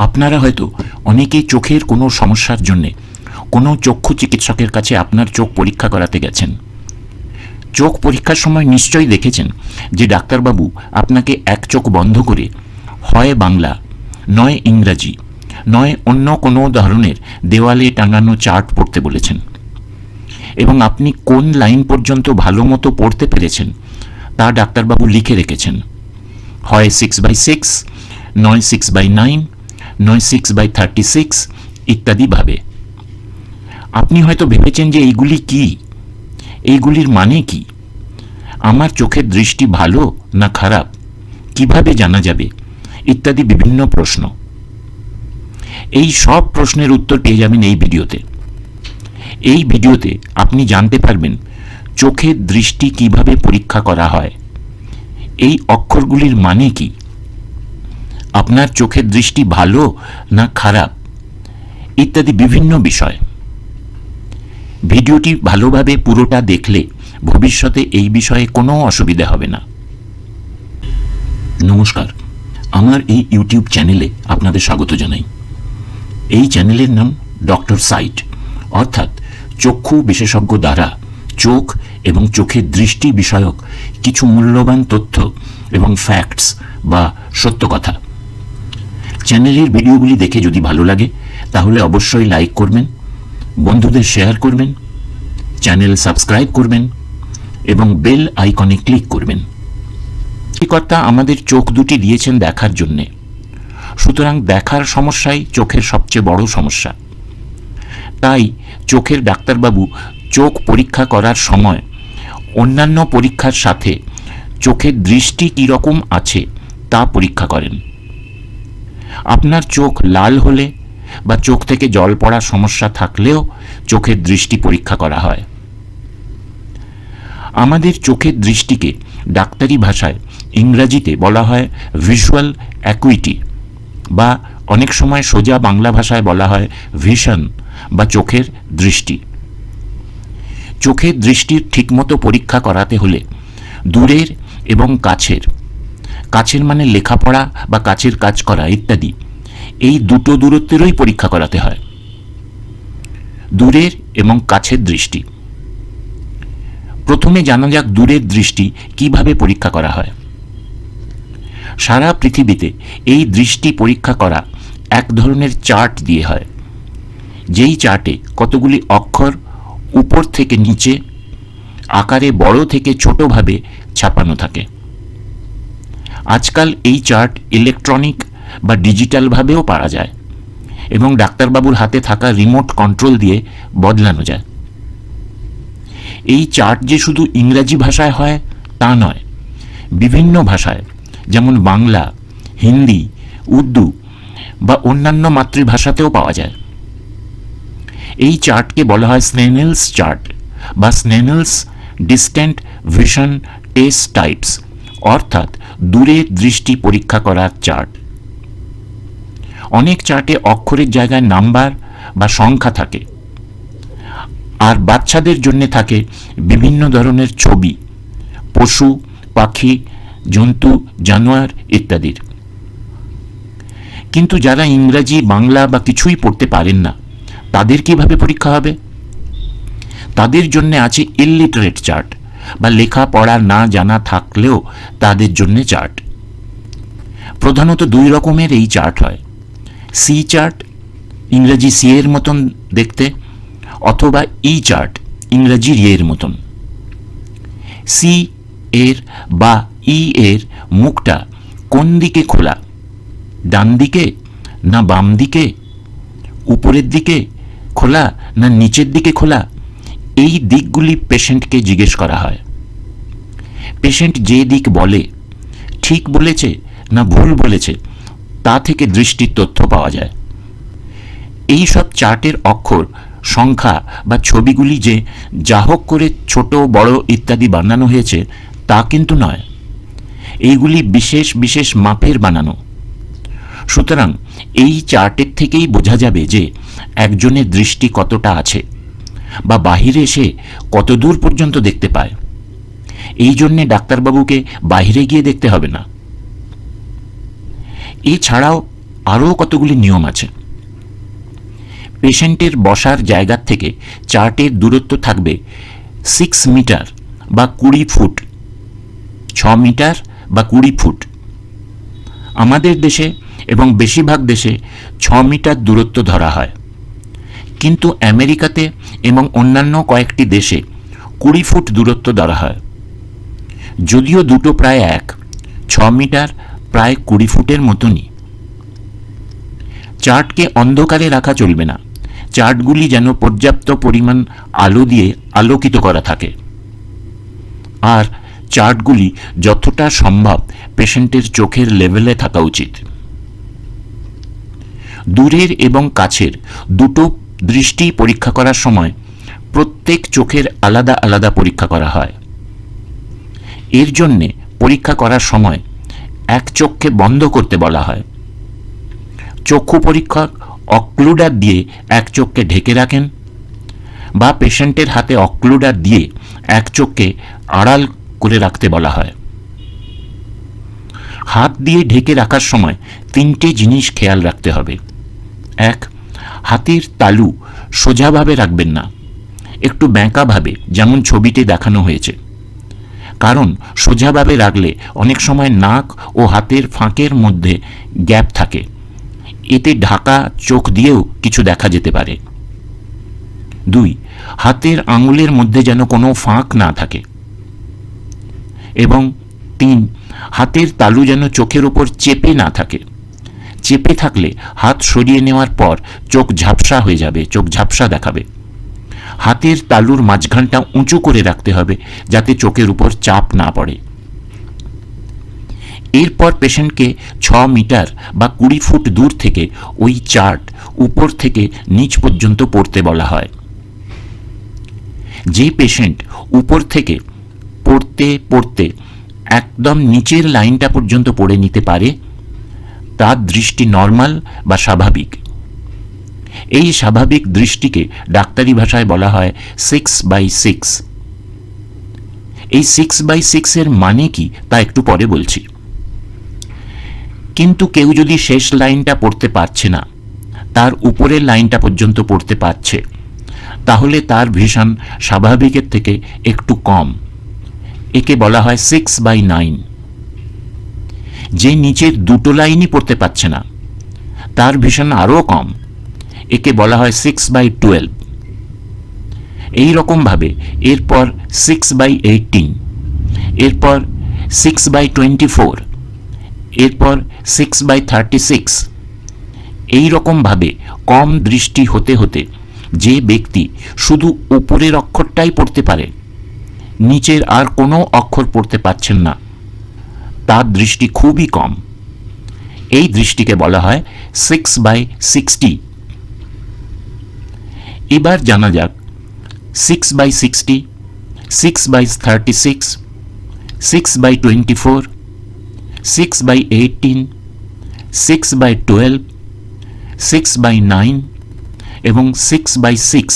আপনারা হয়তো অনেকেই চোখের কোনো সমস্যার জন্যে কোনো চক্ষু চিকিৎসকের কাছে আপনার চোখ পরীক্ষা করাতে গেছেন। চোখ পরীক্ষার সময় নিশ্চয়ই দেখেছেন যে ডাক্তারবাবু আপনাকে এক চোখ বন্ধ করে হয় বাংলা, নয় ইংরাজি, নয় অন্য কোনো ধরনের দেওয়ালে টাঙানো চার্ট পড়তে বলেছেন, এবং আপনি কোন লাইন পর্যন্ত ভালো মতো পড়তে পেরেছেন তা ডাক্তারবাবু লিখে রেখেছেন। হয় 6/6, নয় 6/9, নয় 6/36 ইত্যাদিভাবে। আপনি হয়তো ভেবেছেন যে এইগুলি কি, এইগুলির মানে কি, আমার চোখের দৃষ্টি ভালো না খারাপ, কিভাবে জানা যাবে, ইত্যাদি বিভিন্ন প্রশ্ন। এই সব প্রশ্নের উত্তর পেয়ে যাবেন এই ভিডিওতে। এই ভিডিওতে আপনি জানতে পারবেন চোখের দৃষ্টি কিভাবে পরীক্ষা করা হয়, এই অক্ষরগুলির মানে কি, আপনার চোখের দৃষ্টি ভালো না খারাপ, ইত্যাদি বিভিন্ন বিষয়। ভিডিওটি ভালোভাবে পুরোটা দেখলে ভবিষ্যতে এই বিষয়ে কোনো অসুবিধা হবে না। নমস্কার, আমার এই ইউটিউব চ্যানেলে আপনাদের স্বাগত জানাই। এই চ্যানেলের নাম ডক্টর সাইট, অর্থাৎ চক্ষু বিশেষজ্ঞ দ্বারা চোখ এবং চোখের দৃষ্টি বিষয়ক কিছু মূল্যবান তথ্য এবং ফ্যাক্টস বা সত্য কথা। চ্যানেলের ভিডিওগুলি দেখে যদি ভালো লাগে তাহলে অবশ্যই লাইক করবেন, বন্ধুদের শেয়ার করবেন, চ্যানেল সাবস্ক্রাইব করবেন এবং বেল আইকনে ক্লিক করবেন। সৃষ্টিকর্তা আমাদের চোখ দুটি দিয়েছেন দেখার জন্যে, সুতরাং দেখার সমস্যাই চোখের সবচেয়ে বড় সমস্যা। তাই চোখের ডাক্তারবাবু চোখ পরীক্ষা করার সময় অন্যান্য পরীক্ষার সাথে চোখের দৃষ্টি কীরকম আছে তা পরীক্ষা করেন। আপনার চোখ লাল হলে বা চোখ থেকে জল পড়ার সমস্যা থাকলেও চোখের দৃষ্টি পরীক্ষা করা হয়। আমাদের চোখের দৃষ্টিকে ডাক্তারি ভাষায় ইংরাজিতে বলা হয় ভিজুয়াল অ্যাকুইটি, বা অনেক সময় সোজা বাংলা ভাষায় বলা হয় ভিশন বা চোখের দৃষ্টি। চোখের দৃষ্টির ঠিকমতো পরীক্ষা করাতে হলে দূরের এবং কাছের, কাছের মানে লেখাপড়া বা কাছের কাজ করা ইত্যাদি, এই দুটো দূরত্বেরই পরীক্ষা করাতে হয়। দূরের এবং কাছের দৃষ্টি। প্রথমে জানা যাক দূরের দৃষ্টি কিভাবে পরীক্ষা করা হয়। সারা পৃথিবীতে এই দৃষ্টি পরীক্ষা করা এক ধরনের চার্ট দিয়ে হয়, যেই চার্টে কতগুলি অক্ষর উপর থেকে নিচে আকারে বড় থেকে ছোটভাবে ছাপানো থাকে। আজকাল এই চার্ট ইলেকট্রনিক বা ডিজিটালভাবেও পাওয়া যায় এবং ডাক্তারবাবুর হাতে থাকা রিমোট কন্ট্রোল দিয়ে বদলানো যায়। এই চার্ট যে শুধু ইংরাজি ভাষায় হয় তা নয়, বিভিন্ন ভাষায় যেমন বাংলা, হিন্দি, উর্দু বা অন্যান্য মাতৃভাষাতেও পাওয়া যায়। এই চার্টকে বলা হয় স্নেনেলস চার্ট বা স্নেনেলস ডিস্ট্যান্ট ভিশন টেস্ট টাইপস, অর্থাৎ দূরের দৃষ্টি পরীক্ষা করার চার্ট। অনেক চার্টে অক্ষরের জায়গায় নাম্বার বা সংখ্যা থাকে, আর বাচ্চাদের জন্য থাকে বিভিন্ন ধরনের ছবি, পশু, পাখি, জন্তু, জানোয়ার ইত্যাদির। কিন্তু যারা ইংরাজি, বাংলা বা কিছুই পড়তে পারেন না, তাদের কিভাবে পরীক্ষা হবে? তাদের জন্য আছে ইলিটারেট চার্ট বা লেখাপড়া না জানা থাকলেও তাদের জন্য চার্ট। প্রধানত দুই রকমের এই চার্ট হয়, সি চার্ট, ইংরাজি সি এর মতন দেখতে, অথবা ই চার্ট, ইংরাজি এর মতন। সি এর বা ই এর মুখটা কোন দিকে খোলা, ডান দিকে না বাম দিকে, উপরের দিকে খোলা না নিচের দিকে খোলা, এই দিকগুলি পেশেন্টকে জিজ্ঞেস করা হয়। পেশেন্ট যে দিক বলে, ঠিক বলেছে না ভুল বলেছে, তা থেকে দৃষ্টির তথ্য পাওয়া যায়। এই সব চার্টের অক্ষর, সংখ্যা বা ছবিগুলি যে যা হোক করে ছোট বড় ইত্যাদি বানানো হয়েছে তা কিন্তু নয়, এইগুলি বিশেষ বিশেষ মাপের বানানো। সুতরাং এই চার্টের থেকেই বোঝা যাবে যে একজনের দৃষ্টি কতটা আছে বা বাহিরে এসে কত দূর পর্যন্ত দেখতে পায়। এই জন্যে ডাক্তারবাবুকে বাইরে গিয়ে দেখতে হবে না। এছাড়াও আরও কতগুলি নিয়ম আছে। পেশেন্টের বসার জায়গার থেকে চার্টের দূরত্ব থাকবে 6 মিটার বা 20 ফুট, 6 মিটার বা 20 ফুট। আমাদের দেশে এবং বেশিরভাগ দেশে 6 মিটার দূরত্ব ধরা হয়, কিন্তু আমেরিকাতে এবং অন্যান্য কয়েকটি দেশে 20 ফুট দূরত্ব ধরা হয়। যদিও দুটো প্রায় এক, 6 মিটার প্রায় 20 ফুটের মতনই। চার্টকে অন্ধকারে রাখা চলবে না, চার্টগুলি যেন পর্যাপ্ত পরিমাণ আলো দিয়ে আলোকিত করা থাকে, আর চার্টগুলি যতটা সম্ভব পেশেন্টের চোখের লেভেলে থাকা উচিত। দূরের এবং কাছের দুটো দৃষ্টি পরীক্ষা করার সময় প্রত্যেক চোখের আলাদা আলাদা পরীক্ষা করা হয়। এর জন্যে পরীক্ষা করার সময় এক চোখকে বন্ধ করতে বলা হয়। চক্ষু পরীক্ষক অক্লুডার দিয়ে এক চোখকে ঢেকে রাখেন, বা পেশেন্টের হাতে অক্লুডার দিয়ে এক চোখকে আড়াল করে রাখতে বলা হয়। হাত দিয়ে ঢেকে রাখার সময় 3টে জিনিস খেয়াল রাখতে হবে। 1, হাতের তালু সোজাভাবে রাখবেন না, একটু ব্যাঁকাভাবে, যেমন ছবিতে দেখানো হয়েছে। কারণ সোজাভাবে রাখলে অনেক সময় নাক ও হাতের ফাঁকের মধ্যে গ্যাপ থাকে, এতে ঢাকা চোখ দিয়েও কিছু দেখা যেতে পারে। 2, হাতের আঙুলের মধ্যে যেন কোনো ফাঁক না থাকে। এবং 3, হাতের তালু যেন চোখের ওপর চেপে না থাকে। চেপে থাকলে হাত সরিয়ে নেওয়ার পর চোখ ঝাপসা হয়ে যাবে, চোখ ঝাপসা দেখাবে। হাতের তালুর মাঝখানটা উঁচু করে রাখতে হবে যাতে চোখের উপর চাপ না পড়ে। এরপর পেশেন্টকে 6 মিটার বা 20 ফুট দূর থেকে ওই চার্ট উপর থেকে নিচ পর্যন্ত পড়তে বলা হয়। যে পেশেন্ট উপর থেকে পড়তে পড়তে একদম নিচের লাইনটা পর্যন্ত পড়ে নিতে পারে তার দৃষ্টি নর্মাল বা স্বাভাবিক। এই স্বাভাবিক দৃষ্টিকে ডাক্তারি ভাষায় বলা হয় 6/6। এই 6/6 এর মানে কি তা একটু পরে বলছি। কিন্তু কেউ যদি শেষ লাইনটা পড়তে পারছে না, তার উপরের লাইনটা পর্যন্ত পড়তে পারছে, তাহলে তার ভিশন স্বাভাবিকের থেকে একটু কম, একে বলা হয় 6/9। যে নিচের দুটো লাইনই পড়তে পারছে না, তার ভিশন আরও কম, একে বলা হয় 6/12। এই রকমভাবে এরপর 6/18, এরপর 6/24, এরপর 6/36। এই রকমভাবে কম দৃষ্টি হতে হতে যে ব্যক্তি শুধু উপরের অক্ষরটাই পড়তে পারে, নিচের আর কোনো অক্ষর পড়তে পারছেন না, তার দৃষ্টি খুবই কম। এই দৃষ্টিকে বলা হয় 6/60। এবার জানা যাক 6/60, 6/36, 6/24, 6/18, 6/12, 6/9 এবং 6/6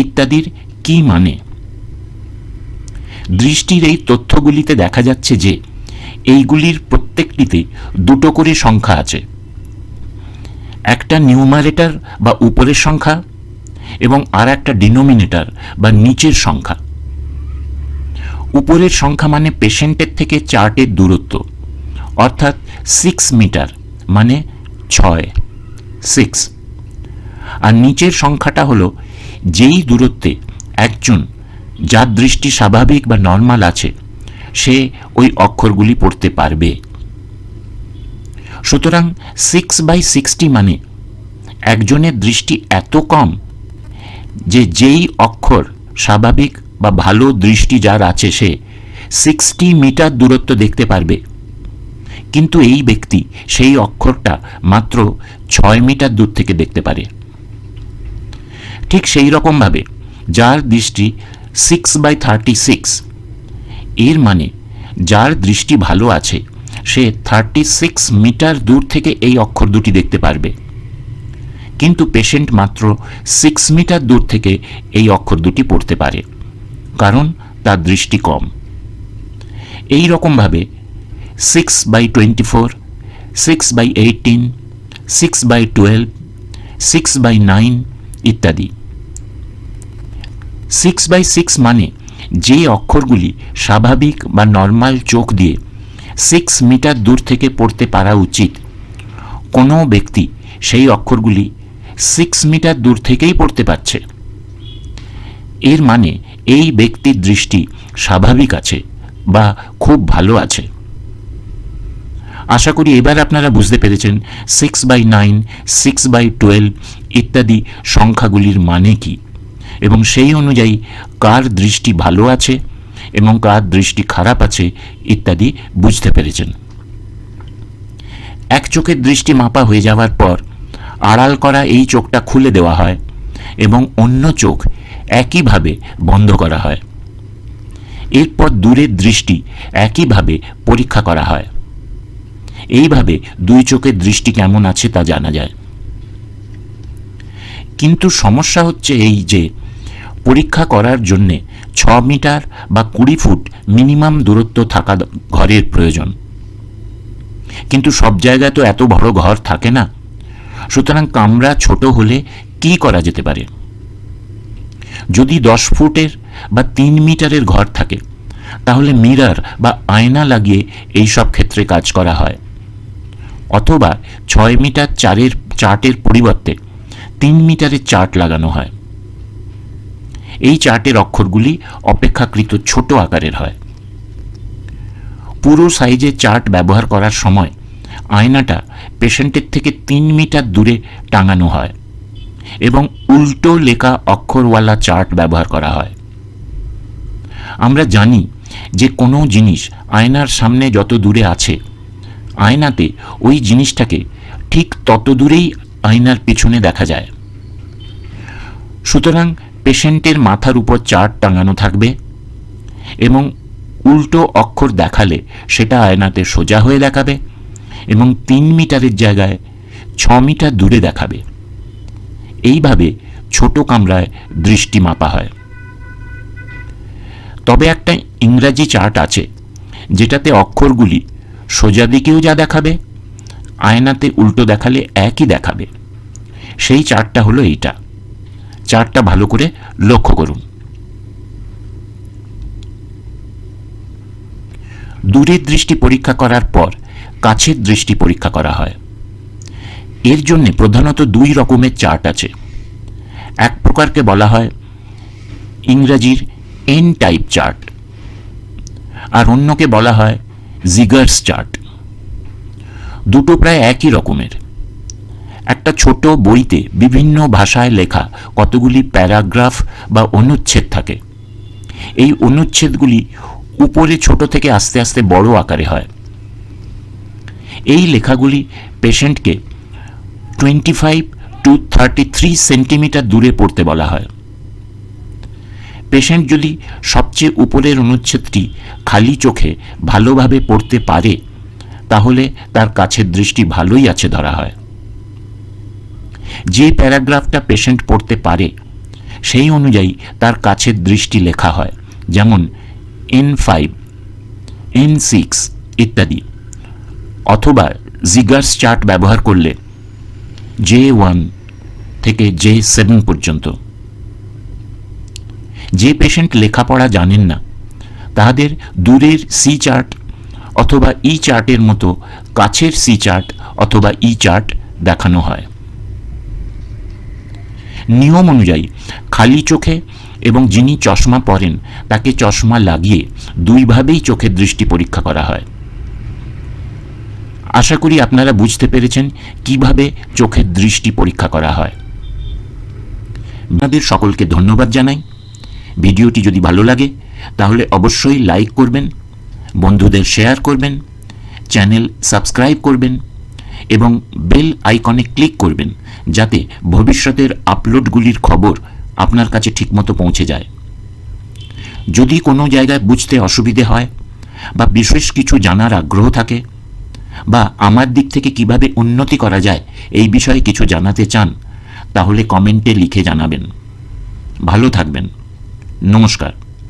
ইত্যাদির কি মানে। দৃষ্টির এই তথ্যগুলিতে দেখা যাচ্ছে যে এইগুলির প্রত্যেকটিতে দুটো করে সংখ্যা আছে, একটা নিউমারেটর বা উপরের সংখ্যা এবং আর একটা ডিনোমিনেটর বা নিচের সংখ্যা। উপরের সংখ্যা মানে পেশেন্টের থেকে চার্টের দূরত্ব, অর্থাৎ 6 মিটার মানে 6। আর নিচের সংখ্যাটা হলো যেই দূরত্বে একজন যার দৃষ্টি স্বাভাবিক বা নর্মাল আছে সে ওই অক্ষরগুলি পড়তে পারবে। সুতরাং 6/60 মানে একজনের দৃষ্টি এত কম যে যেই অক্ষর স্বাভাবিক বা ভালো দৃষ্টি যার আছে সে 60 মিটার দূরত্ব দেখতে পারবে, কিন্তু এই ব্যক্তি সেই অক্ষরটা মাত্র 6 মিটার দূর থেকে দেখতে পারে। ঠিক সেই রকমভাবে যার দৃষ্টি 6/36, এর মানে যার দৃষ্টি ভালো আছে সে 36 মিটার দূর থেকে এই অক্ষর দুটি দেখতে পারবে, কিন্তু পেশেন্ট মাত্র 6 মিটার দূর থেকে এই অক্ষর দুটি পড়তে পারে, কারণ তার দৃষ্টি কম। এই রকমভাবে 6/24, 6/18, 6/12, 6/9 ইত্যাদি। 6/6 মানে যে অক্ষরগুলি স্বাভাবিক বা নর্মাল চোখ দিয়ে 6 মিটার দূর থেকে পড়তে পারা উচিত, কোনো ব্যক্তি সেই অক্ষরগুলি 6 মিটার দূর থেকেই পড়তে পারছে। এর মানে এই ব্যক্তির দৃষ্টি স্বাভাবিক আছে বা খুব ভালো আছে। আশা করি এবার আপনারা বুঝতে পেরেছেন 6/9, 6/12 ইত্যাদি সংখ্যাগুলির মানে কি, এবং সেই অনুযায়ী কার দৃষ্টি ভালো আছে এবং কার দৃষ্টি খারাপ আছে ইত্যাদি বুঝতে পেরেছেন। এক চোখের দৃষ্টি মাপা হয়ে যাওয়ার পর আড়াল করা এই চোখটা খুলে দেওয়া হয় এবং অন্য চোখ একইভাবে বন্ধ করা হয়। এরপর দূরের দৃষ্টি একইভাবে পরীক্ষা করা হয়। এইভাবে দুই চোখের দৃষ্টি কেমন আছে তা জানা যায়। কিন্তু সমস্যা হচ্ছে এই যে পরীক্ষা করার জন্যে 6 মিটার বা 20 ফুট মিনিমাম দূরত্ব থাকা ঘরের প্রয়োজন। কিন্তু সব জায়গায় তো এত বড় ঘর থাকে না, সুতরাং কামরা ছোট হলে কি করা যেতে পারে? যদি 10 ফুটের বা 3 মিটারের ঘর থাকে তাহলে মিরর বা আয়না লাগিয়ে এই সব ক্ষেত্রে কাজ করা হয়, অথবা 6 মিটার চার্টের পরিবর্তে 3 মিটারের চার্ট লাগানো হয়। এই চার্টের অক্ষরগুলি অপেক্ষাকৃত ছোট আকারের হয়। পুরো সাইজের চার্ট ব্যবহার করার সময় আয়নাটা পেশেন্টের থেকে 3 মিটার দূরে টাঙানো হয় এবং উল্টো লেখা অক্ষরওয়ালা চার্ট ব্যবহার করা হয়। আমরা জানি যে কোনো জিনিস আয়নার সামনে যত দূরে আছে, আয়নাতে ওই জিনিসটাকে ঠিক তত দূরেই আয়নার পিছনে দেখা যায়। সুতরাং পেশেন্টের মাথার উপর চার্ট টাঙানো থাকবে এবং উল্টো অক্ষর দেখালে সেটা আয়নাতে সোজা হয়ে দেখাবে এবং 3 মিটারের জায়গায় 6 মিটার দূরে দেখাবে। এইভাবে ছোট কামরায় দৃষ্টি মাপা হয়। তবে একটা ইংরাজি চার্ট আছে যেটাতে অক্ষরগুলি সোজা দিকেও যা দেখাবে, আয়নাতে উল্টো দেখালে একই দেখাবে। সেই চার্টটা হলো এইটা। চার্টটা ভালো করে লক্ষ্য করুন। দূরের দৃষ্টি পরীক্ষা করার পর কাছের দৃষ্টি পরীক্ষা করা হয়। এর জন্য প্রধানত 2 রকমের চার্ট আছে। এক প্রকারকে বলা হয় ইংরাজির এন টাইপ চার্ট, আর অন্যকে বলা হয় জিগার্স চার্ট। দুটো প্রায় একই রকমের। একটা ছোট বইতে বিভিন্ন ভাষায় লেখা কতগুলি প্যারাগ্রাফ বা অনুচ্ছেদ থাকে। এই অনুচ্ছেদগুলি উপরে ছোট থেকে আস্তে আস্তে বড় আকারে হয়। এই লেখাগুলি পেশেন্টকে 25 to 33 সেন্টিমিটার দূরে পড়তে বলা হয়। পেশেন্ট যদি সবচেয়ে উপরের অনুচ্ছেদটি খালি চোখে ভালোভাবে পড়তে পারে তাহলে তার কাছের দৃষ্টি ভালোই আছে ধরা হয়। যে প্যারাগ্রাফটা পেশেন্ট পড়তে পারে সেই অনুযায়ী তার কাছের দৃষ্টি লেখা হয়, যেমন N5, N6 ইত্যাদি, অথবা জিগার্স চার্ট ব্যবহার করলে J1 থেকে J7 পর্যন্ত। যে পেশেন্ট লেখাপড়া জানেন না তাদের দূরের সি চার্ট অথবা ই চার্টের মতো কাছের সি চার্ট অথবা ই চার্ট দেখানো হয়। নিয়ম অনুযায়ী খালি চোখে এবং যিনি চশমা পরেন তাকে চশমা লাগিয়ে দুইভাবেই চোখের দৃষ্টি পরীক্ষা করা হয়। আশা করি আপনারা বুঝতে পেরেছেন কিভাবে চোখের দৃষ্টি পরীক্ষা করা হয়। আপনাদের সকলকে ধন্যবাদ জানাই। ভিডিওটি যদি ভালো লাগে তাহলে অবশ্যই লাইক করবেন, বন্ধুদের শেয়ার করবেন, চ্যানেল সাবস্ক্রাইব করবেন এবং বেল আইকনে ক্লিক করবেন যাতে ভবিষ্যতের আপলোডগুলির খবর আপনার কাছে ঠিকমতো পৌঁছে যায়। যদি কোনো জায়গায় বুঝতে অসুবিধে হয় বা বিশেষ কিছু জানার আগ্রহ থাকে বা আমার দিক থেকে কিভাবে উন্নতি করা যায় এই বিষয়ে কিছু জানাতে চান তাহলে কমেন্টে লিখে জানাবেন। ভালো থাকবেন। নমস্কার।